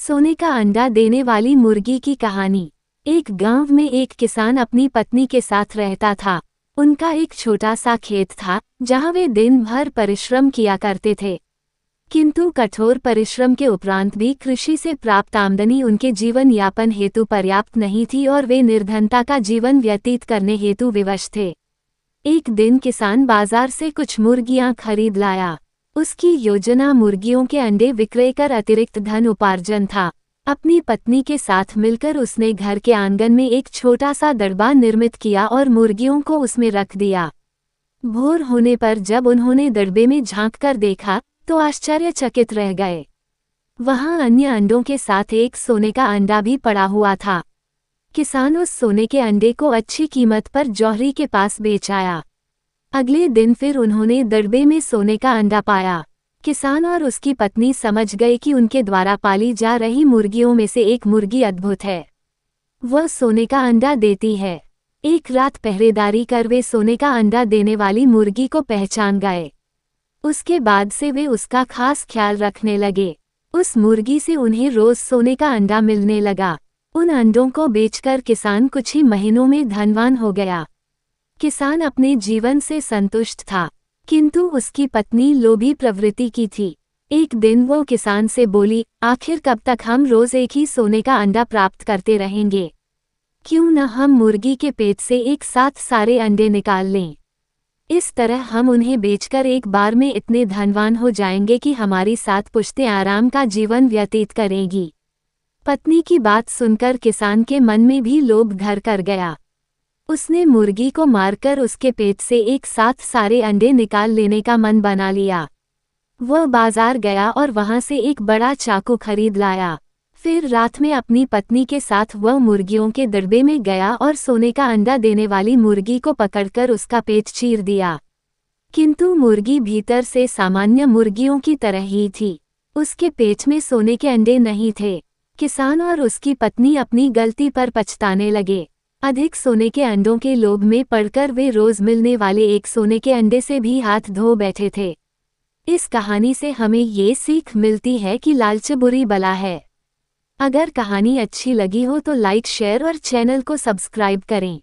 सोने का अंडा देने वाली मुर्गी की कहानी। एक गांव में एक किसान अपनी पत्नी के साथ रहता था। उनका एक छोटा सा खेत था जहां वे दिन भर परिश्रम किया करते थे। किंतु कठोर परिश्रम के उपरांत भी कृषि से प्राप्त आमदनी उनके जीवन यापन हेतु पर्याप्त नहीं थी और वे निर्धनता का जीवन व्यतीत करने हेतु विवश थे। एक दिन किसान बाजार से कुछ मुर्गियां खरीद लाया। उसकी योजना मुर्गियों के अंडे विक्रय कर अतिरिक्त धन उपार्जन था। अपनी पत्नी के साथ मिलकर उसने घर के आंगन में एक छोटा सा दड़बा निर्मित किया और मुर्गियों को उसमें रख दिया। भोर होने पर जब उन्होंने दड़बे में झांक कर देखा तो आश्चर्यचकित रह गए। वहां अन्य अंडों के साथ एक सोने का अंडा भी पड़ा हुआ था। किसान उस सोने के अंडे को अच्छी कीमत पर जौहरी के पास बेच आया। अगले दिन फिर उन्होंने दड़बे में सोने का अंडा पाया। किसान और उसकी पत्नी समझ गए कि उनके द्वारा पाली जा रही मुर्गियों में से एक मुर्गी अद्भुत है। वह सोने का अंडा देती है। एक रात पहरेदारी कर वे सोने का अंडा देने वाली मुर्गी को पहचान गए। उसके बाद से वे उसका खास ख्याल रखने लगे। उस मुर्गी से उन्हें रोज सोने का अंडा मिलने लगा। उन अंडों को बेचकर किसान कुछ ही महीनों में धनवान हो गया। किसान अपने जीवन से संतुष्ट था, किंतु उसकी पत्नी लोभी प्रवृत्ति की थी। एक दिन वो किसान से बोली, आखिर कब तक हम रोज एक ही सोने का अंडा प्राप्त करते रहेंगे? क्यों न हम मुर्गी के पेट से एक साथ सारे अंडे निकाल लें। इस तरह हम उन्हें बेचकर एक बार में इतने धनवान हो जाएंगे कि हमारी 7 पुश्तें आराम का जीवन व्यतीत करेंगी। पत्नी की बात सुनकर किसान के मन में भी लोभ घर कर गया। उसने मुर्गी को मारकर उसके पेट से एक साथ सारे अंडे निकाल लेने का मन बना लिया। वह बाजार गया और वहां से एक बड़ा चाकू खरीद लाया। फिर रात में अपनी पत्नी के साथ वह मुर्गियों के दड़बे में गया और सोने का अंडा देने वाली मुर्गी को पकड़कर उसका पेट चीर दिया। किंतु मुर्गी भीतर से सामान्य मुर्गियों की तरह ही थी। उसके पेट में सोने के अंडे नहीं थे। किसान और उसकी पत्नी अपनी गलती पर पछताने लगे। अधिक सोने के अंडों के लोभ में पड़कर वे रोज मिलने वाले एक सोने के अंडे से भी हाथ धो बैठे थे। इस कहानी से हमें ये सीख मिलती है कि लालच बुरी बला है। अगर कहानी अच्छी लगी हो तो लाइक, शेयर और चैनल को सब्सक्राइब करें।